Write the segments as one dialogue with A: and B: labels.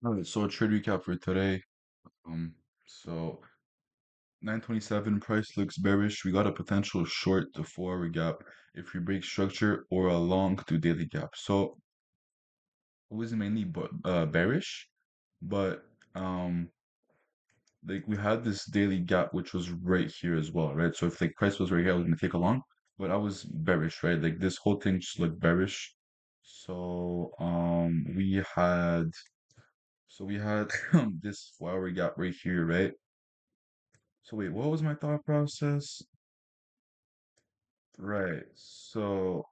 A: All right, so a trade recap for today. So 927 price looks bearish. We got a potential short to 4 hour gap if we break structure or a long to daily gap. So it was mainly bearish, but um like we had this daily gap which was right here as well, right? So if like price was right here, I was gonna take a long, but I was bearish, right? Like this whole thing just looked bearish. So we had this 4 hour gap right here, right? So wait, what was my thought process? Right. So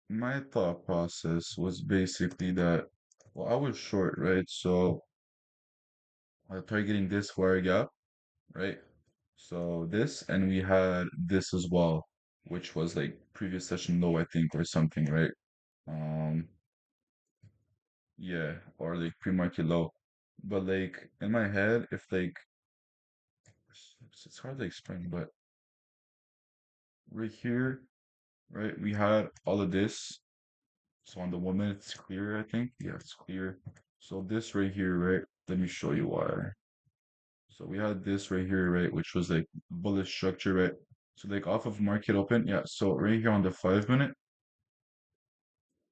A: my thought process was basically that, well, I was short, right? So I tried getting this wire gap, right? So this, and we had this as well, which was like previous session low, I think, or something, right? Um, yeah, or like pre-market low. But like in my head, if like it's hard to explain, but right here, right, we had all of this. So on the 1 minute, it's clear, I think. Yeah, it's clear. So this right here, right? Let me show you why. So we had this right here, right? Which was like bullish structure, right? So like off of market open, yeah. So right here on the 5 minute,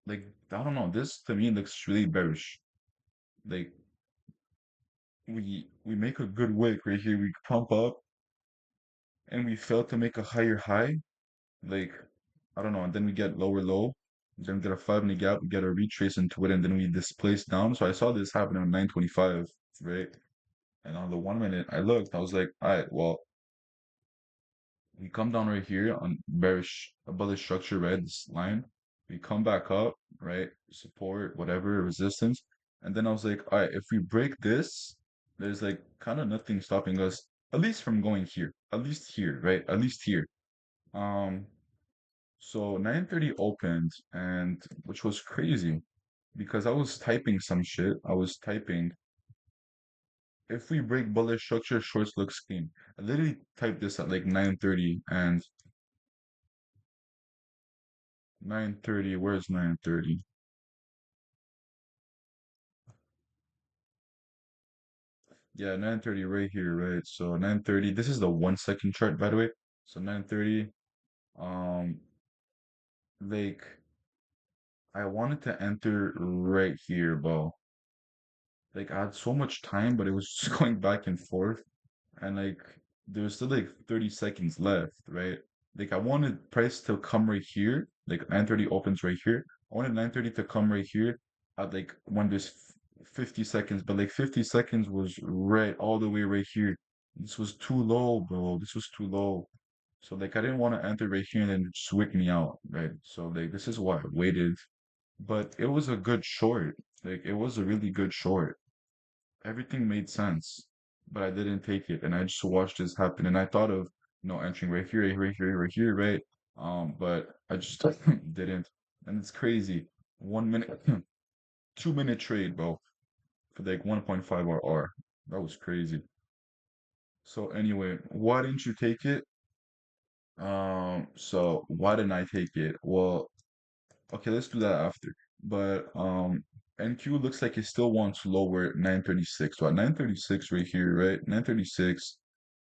A: like I don't know, this to me looks really bearish. Like we make a good wick right here. We pump up and we fail to make a higher high. Like I don't know, and then we get lower low. Then we get a 5 minute gap, we get a retrace into it, and then we displace down. So I saw this happen on 925, right? And on the 1 minute, I looked, I was like, all right, well, we come down right here on bearish, above the structure, right? This line. We come back up, right? Support, whatever, resistance. And then I was like, all right, if we break this, there's like kind of nothing stopping us, at least from going here, at least here, right? At least here. Um, so 9:30 opened, and which was crazy because I was typing some shit. I was typing if we break bullish structure, shorts looks clean. I literally typed this at like 9:30 and 9:30. Where's 9:30? Yeah, 9:30 right here, right? So 9:30. This is the 1 second chart, by the way. So 9:30. Um, like I wanted to enter right here, bro. Like I had so much time, but it was just going back and forth. And like there's still like 30 seconds left, right? Like I wanted price to come right here, like 9:30 opens right here. I wanted 9:30 to come right here at like when there's 50 seconds, but like 50 seconds was right all the way right here. This was too low, bro. This was too low. So like I didn't want to enter right here and then just wick me out, right? So like this is why I waited. But it was a good short. Like it was a really good short. Everything made sense, but I didn't take it, and I just watched this happen. And I thought of, entering right here, right here, right here, right. But I just didn't. And it's crazy. 1 minute, 2 minute trade, bro, for like 1.5 R. That was crazy. So anyway, why didn't you take it? So why didn't I take it? Well, okay, let's do that after. But NQ looks like it still wants lower at 936. So at 936 right here, right? 936,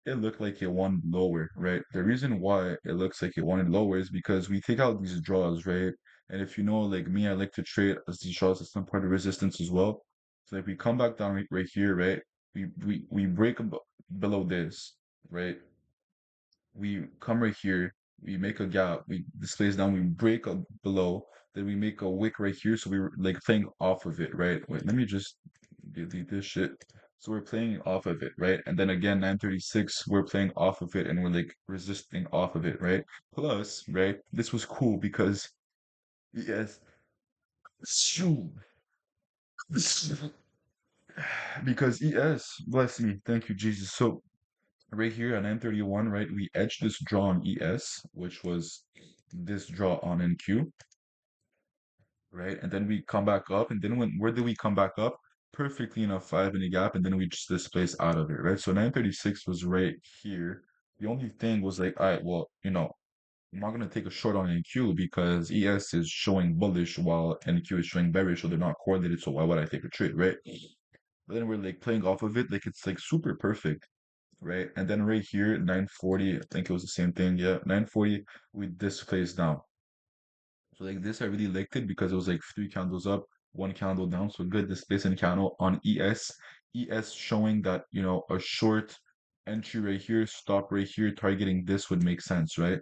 A: it looked like it wanted lower, right? The reason why it looks like it wanted lower is because we take out these draws, right? And if you know, like me, I like to trade as these draws as some part of resistance as well. So if we come back down right here, right? We break below this, right? We come right here, we make a gap, we displace down, we break up below, then we make a wick right here, so we were like playing off of it, right? Wait, let me just delete this shit. So we're playing off of it, right? And then again, 936, we're playing off of it and we're like resisting off of it, right? Plus, right, this was cool because yes, shoo, because ES, bless me, thank you, Jesus. So right here on N31, right, we edged this draw on ES, which was this draw on NQ, right? And then we come back up, and then where did we come back up? Perfectly in a 5 minute gap, and then we just displaced out of it, right? So 936 was right here. The only thing was like, all right, well, I'm not gonna take a short on NQ because ES is showing bullish while NQ is showing bearish, so they're not correlated. So why would I take a trade, right? But then we're like playing off of it, like it's like super perfect, right? And then right here, 940, I think it was the same thing. Yeah, 940, we displaced down. So like this, I really liked it because it was like three candles up, one candle down. So good displacement candle on ES. ES showing that, a short entry right here, stop right here, targeting this would make sense, right?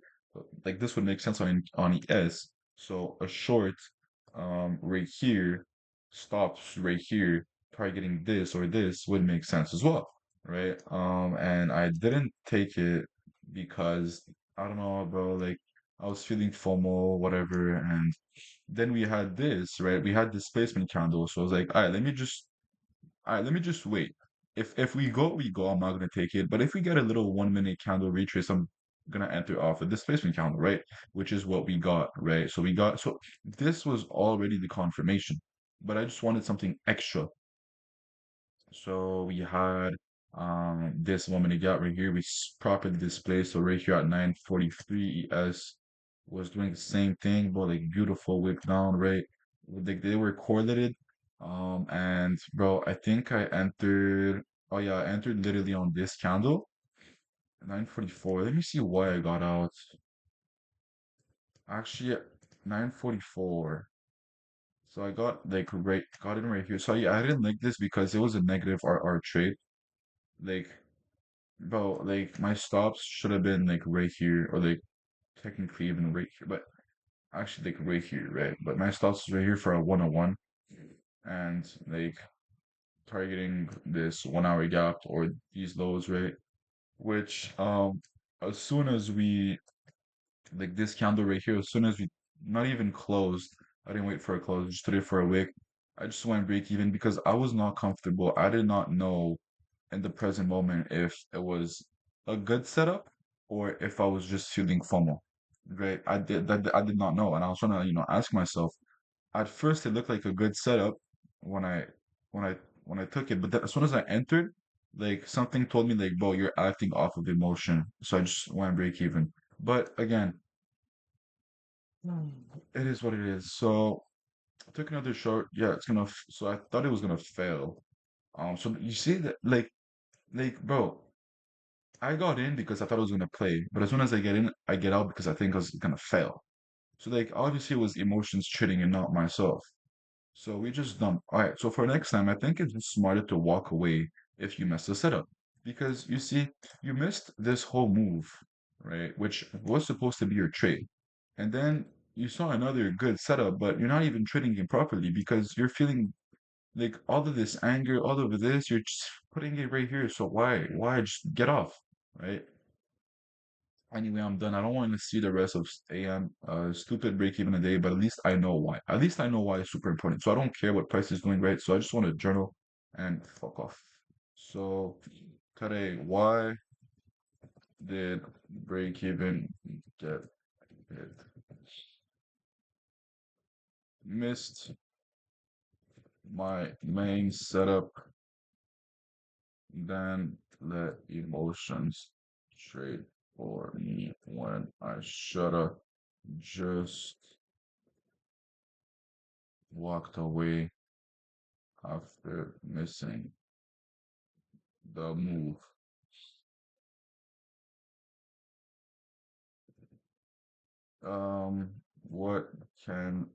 A: Like this would make sense on ES. So a short right here, stops right here, targeting this or this would make sense as well, right? And I didn't take it because I don't know, bro, like I was feeling FOMO, whatever, and then we had this, right? We had displacement candle, so I was like, all right, let me just wait. If we go, we go. I'm not gonna take it. But if we get a little 1 minute candle retrace, I'm gonna enter off a displacement candle, right? Which is what we got, right? So this was already the confirmation, but I just wanted something extra. So we had this woman to get right here. We properly displayed. So right here at 943 ES was doing the same thing, but like beautiful whip down, right? They were correlated. And bro, I think I entered. Oh yeah, I entered literally on this candle, 944. Let me see why I got out. Actually, 944. So I got like got in right here. So yeah, I didn't like this because it was a negative RR trade. Like bro, like my stops should have been like right here, or like technically even right here, but actually like right here, right? But my stops is right here for a 101, and like targeting this 1 hour gap or these lows, right? Which as soon as we like this candle right here, as soon as we not even closed, I didn't wait for a close, just stood it for a wick. I just went break even because I was not comfortable. I did not know in the present moment if it was a good setup or if I was just feeling FOMO. Right? I did not know, and I was trying to ask myself. At first, it looked like a good setup when I when I when I took it, but then as soon as I entered, like something told me like, bro, you're acting off of emotion. So I just went break even. But again, it is what it is. So I took another short. Yeah, so I thought it was gonna fail. So you see that bro, I got in because I thought I was gonna play, but as soon as I get in, I get out because I think I was gonna fail. So like obviously it was emotions trading and not myself. So we just dumped. All right. So for next time, I think it's just smarter to walk away if you mess the setup, because you see, you missed this whole move, right? Which was supposed to be your trade, and then you saw another good setup, but you're not even trading it properly because you're feeling like all of this anger, all of this, you're just putting it right here. So why just get off, right? Anyway, I'm done. I don't want to see the rest of AM. Stupid break even a day, but at least I know why. At least I know why it's super important. So I don't care what price is doing, right? So I just want to journal and fuck off. So today, why did break even get hit? Missed my main setup, then let emotions trade for me when I shoulda just walked away after missing the move. Um, what can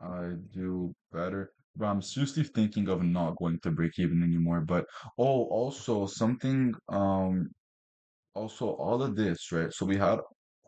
A: I do better? But I'm seriously thinking of not going to break even anymore. But oh, also something also all of this, right? So we had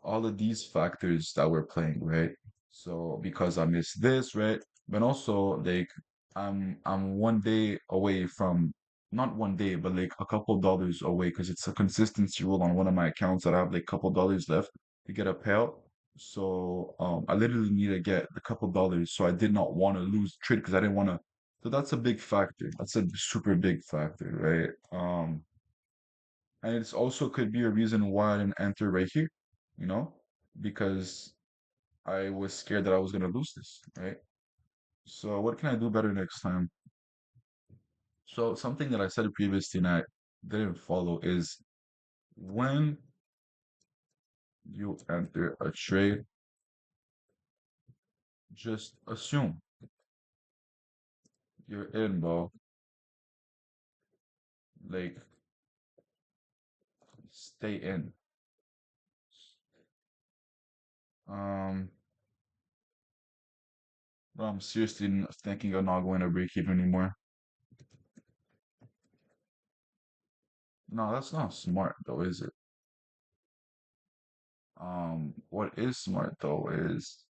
A: all of these factors that were playing, right? So because I missed this, right? But also like I'm 1 day away from, not 1 day, but like a couple dollars away because it's a consistency rule on one of my accounts that I have like couple dollars left to get a payout. So I literally need to get a couple dollars. So I did not want to lose trade because I didn't want to. So that's a big factor. That's a super big factor, right? And it's also could be a reason why I didn't enter right here, you know, because I was scared that I was gonna lose this, right? So what can I do better next time? So something that I said previously and I didn't follow is when you enter a trade, just assume you're in, bro. like stay in. Um, bro, I'm seriously thinking of not going to break even anymore. No, that's not smart though, is it? What is smart though is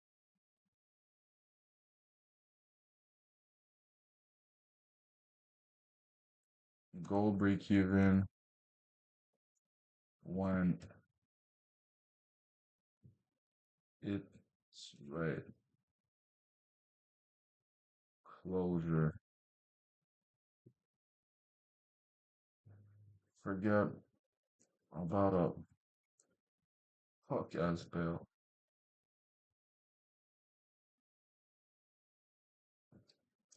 A: go break even when it's right. Closure. Forget about a fuck ass bill.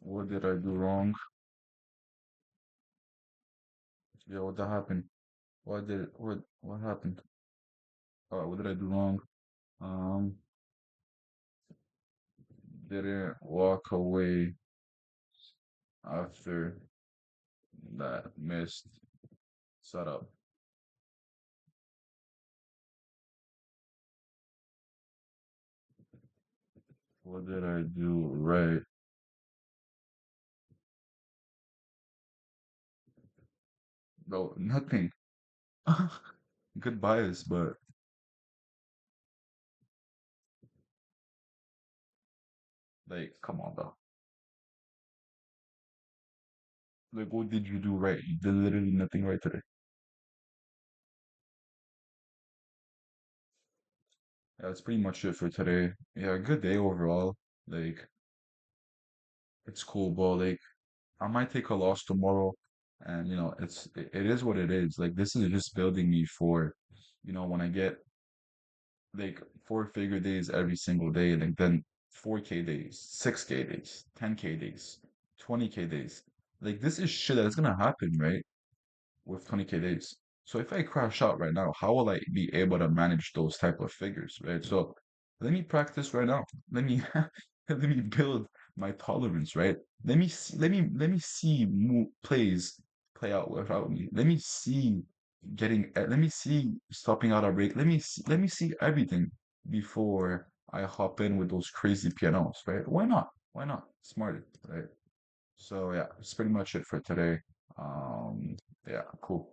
A: What did I do wrong? Yeah, what that happened? What happened? What did I do wrong? Um, didn't walk away after that missed setup. What did I do right? No, nothing. Good bias, but like, come on, though. Like, what did you do right? You did literally nothing right today. Yeah, that's pretty much it for today. Yeah, good day overall. Like, it's cool, but like, I might take a loss tomorrow, and it is what it is. Like, this is just building me for, when I get like four-figure days every single day, like then 4K days, 6K days, 10K days, 20K days. Like, this is shit that's gonna happen, right? With 20K days. So if I crash out right now, how will I be able to manage those type of figures, right? So let me practice right now. Let me let me build my tolerance, right? Let me see plays play out without me. Let me see stopping out a break. Let me see everything before I hop in with those crazy pianos, right? Why not? Why not? Smart, right? So yeah, that's pretty much it for today. Um, yeah, cool.